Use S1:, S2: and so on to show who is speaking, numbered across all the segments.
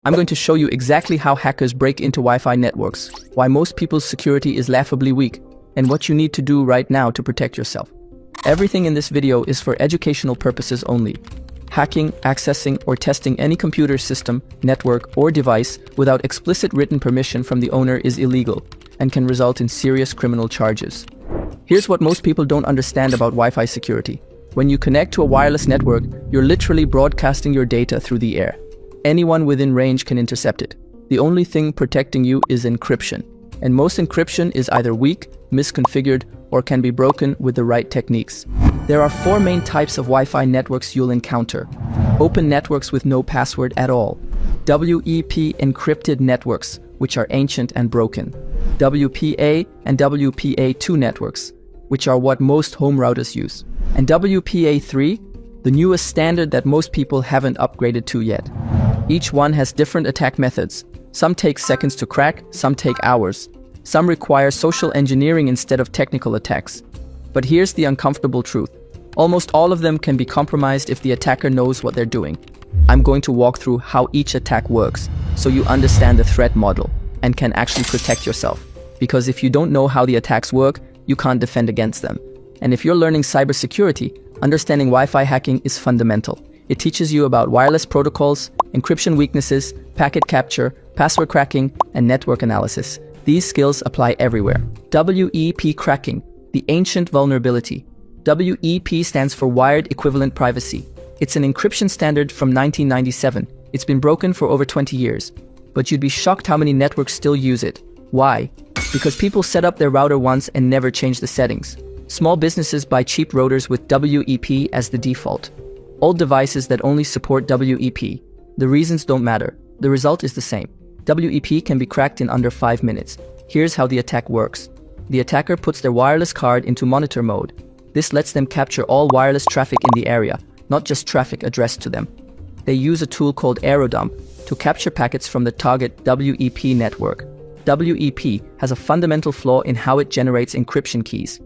S1: I'm going to show you exactly how hackers break into Wi-Fi networks, why most people's security is laughably weak, and what you need to do right now to protect yourself. Everything in this video is for educational purposes only. Hacking, accessing, or testing any computer system, network, or device without explicit written permission from the owner is illegal and can result in serious criminal charges. Here's what most people don't understand about Wi-Fi security. When you connect to a wireless network, you're literally broadcasting your data through the air. Anyone within range can intercept it. The only thing protecting you is encryption. And most encryption is either weak, misconfigured, or can be broken with the right techniques. There are four main types of Wi-Fi networks you'll encounter. Open networks with no password at all. WEP encrypted networks, which are ancient and broken. WPA and WPA2 networks, which are what most home routers use. And WPA3, the newest standard that most people haven't upgraded to yet. Each one has different attack methods. Some take seconds to crack, some take hours. Some require social engineering instead of technical attacks. But here's the uncomfortable truth. Almost all of them can be compromised if the attacker knows what they're doing. I'm going to walk through how each attack works, so you understand the threat model and can actually protect yourself. Because if you don't know how the attacks work, you can't defend against them. And if you're learning cybersecurity, understanding Wi-Fi hacking is fundamental. It teaches you about wireless protocols, encryption weaknesses, packet capture, password cracking, and network analysis. These skills apply everywhere. WEP cracking, the ancient vulnerability. WEP stands for Wired Equivalent Privacy. It's an encryption standard from 1997. It's been broken for over 20 years. But you'd be shocked how many networks still use it. Why? Because people set up their router once and never change the settings. Small businesses buy cheap routers with WEP as the default. Old devices that only support WEP. The reasons don't matter. The result is the same. WEP can be cracked in under 5 minutes. Here's how the attack works. The attacker puts their wireless card into monitor mode. This lets them capture all wireless traffic in the area, not just traffic addressed to them. They use a tool called AeroDump to capture packets from the target WEP network. WEP has a fundamental flaw in how it generates encryption keys.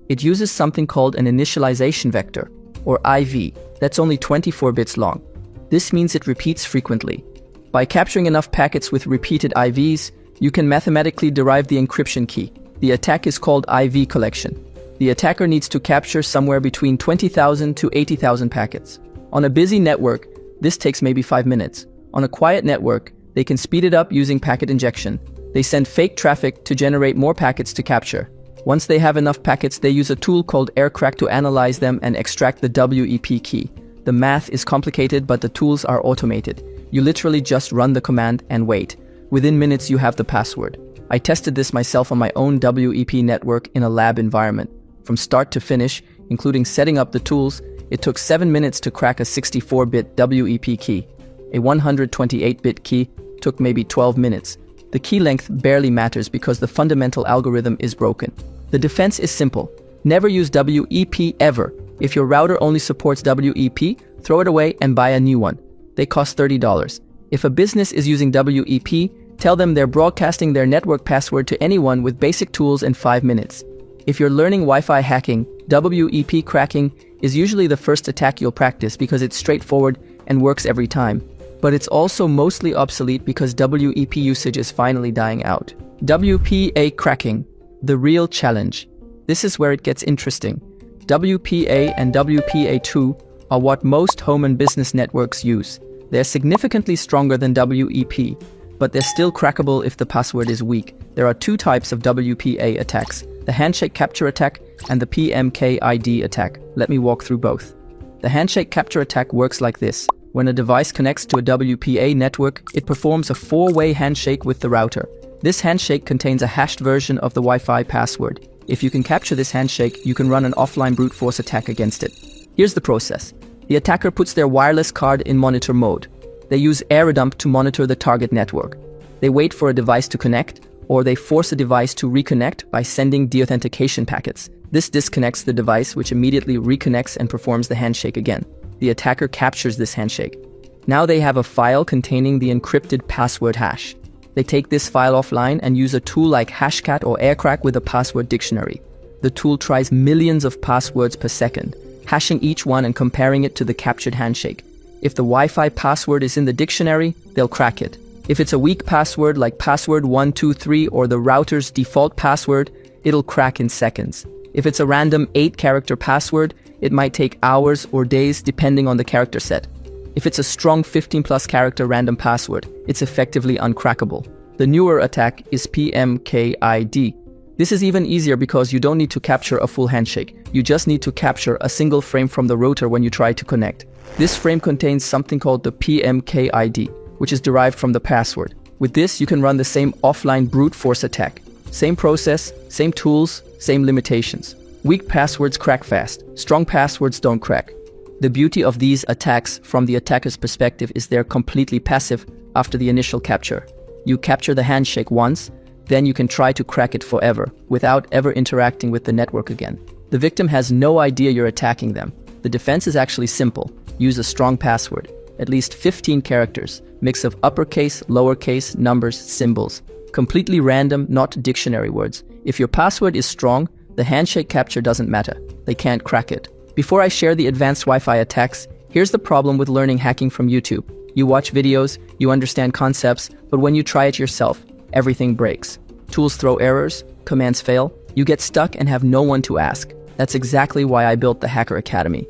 S1: It uses something called an initialization vector, or IV, that's only 24 bits long. This means it repeats frequently. By capturing enough packets with repeated IVs, you can mathematically derive the encryption key. The attack is called IV collection. The attacker needs to capture somewhere between 20,000 to 80,000 packets. On a busy network, this takes maybe 5 minutes. On a quiet network, they can speed it up using packet injection. They send fake traffic to generate more packets to capture. Once they have enough packets, they use a tool called AirCrack to analyze them and extract the WEP key. The math is complicated, but the tools are automated. You literally just run the command and wait. Within minutes, you have the password. I tested this myself on my own WEP network in a lab environment. From start to finish, including setting up the tools, it took 7 minutes to crack a 64-bit WEP key. A 128-bit key took maybe 12 minutes. The key length barely matters because the fundamental algorithm is broken. The defense is simple. Never use WEP ever. If your router only supports WEP, throw it away and buy a new one. They cost $30. If a business is using WEP, tell them they're broadcasting their network password to anyone with basic tools in 5 minutes. If you're learning Wi-Fi hacking, WEP cracking is usually the first attack you'll practice because it's straightforward and works every time. But it's also mostly obsolete because WEP usage is finally dying out. WPA cracking, the real challenge. This is where it gets interesting. WPA and WPA2 are what most home and business networks use. They're significantly stronger than WEP, but they're still crackable if the password is weak. There are two types of WPA attacks, the handshake capture attack and the PMKID attack. Let me walk through both. The handshake capture attack works like this. When a device connects to a WPA network, it performs a 4-way handshake with the router. This handshake contains a hashed version of the Wi-Fi password. If you can capture this handshake, you can run an offline brute force attack against it. Here's the process. The attacker puts their wireless card in monitor mode. They use AeroDump to monitor the target network. They wait for a device to connect, or they force a device to reconnect by sending deauthentication packets. This disconnects the device, which immediately reconnects and performs the handshake again. The attacker captures this handshake. Now they have a file containing the encrypted password hash. They take this file offline and use a tool like Hashcat or AirCrack with a password dictionary. The tool tries millions of passwords per second, hashing each one and comparing it to the captured handshake. If the Wi-Fi password is in the dictionary, they'll crack it. If it's a weak password like password 123 or the router's default password, it'll crack in seconds. If it's a random 8-character password, it might take hours or days depending on the character set. If it's a strong 15+ character random password, it's effectively uncrackable. The newer attack is PMKID. This is even easier because you don't need to capture a full handshake. You just need to capture a single frame from the router when you try to connect. This frame contains something called the PMKID, which is derived from the password. With this, you can run the same offline brute force attack. Same process, same tools, same limitations. Weak passwords crack fast. Strong passwords don't crack. The beauty of these attacks from the attacker's perspective is they're completely passive after the initial capture. You capture the handshake once, then you can try to crack it forever, without ever interacting with the network again. The victim has no idea you're attacking them. The defense is actually simple. Use a strong password. At least 15 characters, mix of uppercase, lowercase, numbers, symbols. Completely random, not dictionary words. If your password is strong, the handshake capture doesn't matter. They can't crack it. Before I share the advanced Wi-Fi attacks, here's the problem with learning hacking from YouTube. You watch videos, you understand concepts, but when you try it yourself, everything breaks. Tools throw errors, commands fail, you get stuck and have no one to ask. That's exactly why I built the Hacker Academy.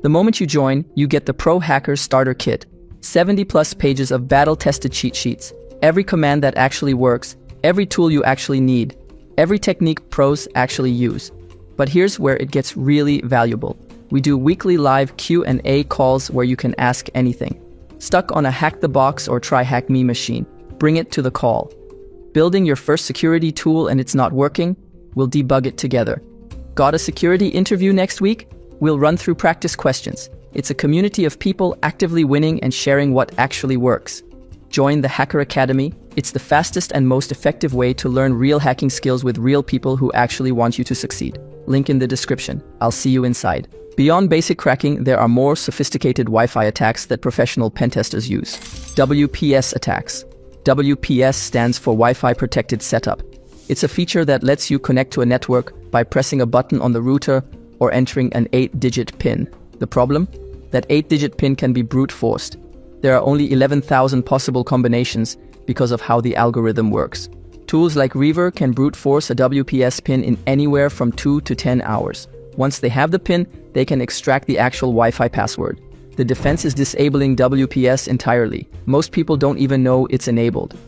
S1: The moment you join, you get the Pro Hacker Starter Kit. 70+ pages of battle-tested cheat sheets. Every command that actually works, every tool you actually need, every technique pros actually use. But here's where it gets really valuable. We do weekly live Q&A calls where you can ask anything. Stuck on a Hack the Box or Try Hack Me machine? Bring it to the call. Building your first security tool and it's not working? We'll debug it together. Got a security interview next week? We'll run through practice questions. It's a community of people actively winning and sharing what actually works. Join the Hacker Academy. It's the fastest and most effective way to learn real hacking skills with real people who actually want you to succeed. Link in the description. I'll see you inside. Beyond basic cracking, there are more sophisticated Wi-Fi attacks that professional pentesters use. WPS attacks. WPS stands for Wi-Fi Protected Setup. It's a feature that lets you connect to a network by pressing a button on the router or entering an 8-digit PIN. The problem? That 8-digit PIN can be brute forced. There are only 11,000 possible combinations because of how the algorithm works. Tools like Reaver can brute force a WPS PIN in anywhere from 2 to 10 hours. Once they have the PIN, they can extract the actual Wi-Fi password. The defense is disabling WPS entirely. Most people don't even know it's enabled.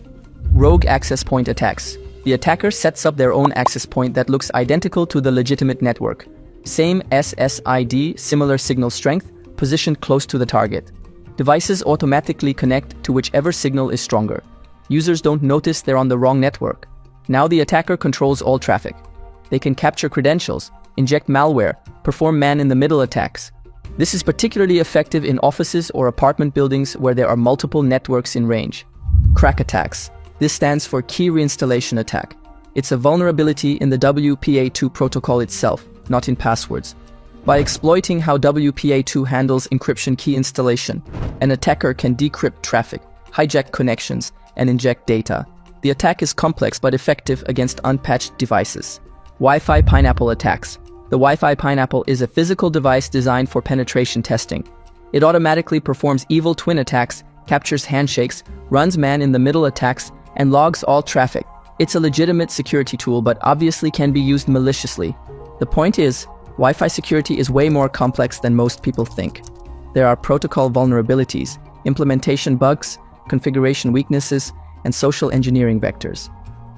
S1: Rogue access point attacks. The attacker sets up their own access point that looks identical to the legitimate network. Same SSID, similar signal strength, positioned close to the target. Devices automatically connect to whichever signal is stronger. Users don't notice they're on the wrong network. Now the attacker controls all traffic. They can capture credentials, inject malware, perform man-in-the-middle attacks. This is particularly effective in offices or apartment buildings where there are multiple networks in range. Crack attacks. This stands for Key Reinstallation Attack. It's a vulnerability in the WPA2 protocol itself, not in passwords. By exploiting how WPA2 handles encryption key installation, an attacker can decrypt traffic, hijack connections, and inject data. The attack is complex but effective against unpatched devices. Wi-Fi pineapple attacks. The Wi-Fi pineapple is a physical device designed for penetration testing. It automatically performs evil twin attacks, captures handshakes, runs man-in-the-middle attacks, and logs all traffic. It's a legitimate security tool, but obviously can be used maliciously. The point is, Wi-Fi security is way more complex than most people think. There are protocol vulnerabilities, implementation bugs, configuration weaknesses, and social engineering vectors.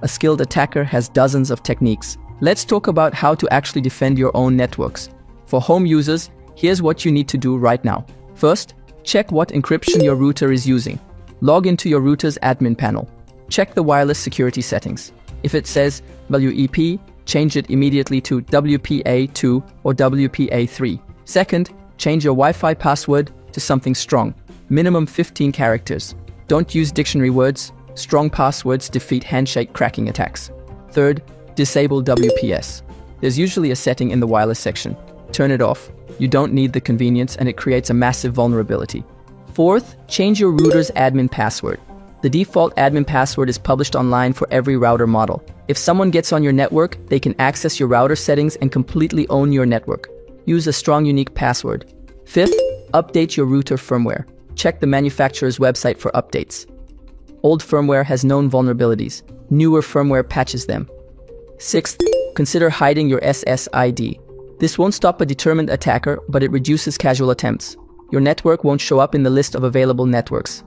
S1: A skilled attacker has dozens of techniques. Let's talk about how to actually defend your own networks. For home users, here's what you need to do right now. First, check what encryption your router is using. Log into your router's admin panel. Check the wireless security settings. If it says WEP, change it immediately to WPA2 or WPA3. Second, change your Wi-Fi password to something strong, minimum 15 characters. Don't use dictionary words. Strong passwords defeat handshake cracking attacks. Third, disable WPS. There's usually a setting in the wireless section. Turn it off. You don't need the convenience and it creates a massive vulnerability. Fourth, change your router's admin password. The default admin password is published online for every router model. If someone gets on your network, they can access your router settings and completely own your network. Use a strong, unique password. Fifth, update your router firmware. Check the manufacturer's website for updates. Old firmware has known vulnerabilities. Newer firmware patches them. Sixth, consider hiding your SSID. This won't stop a determined attacker, but it reduces casual attempts. Your network won't show up in the list of available networks.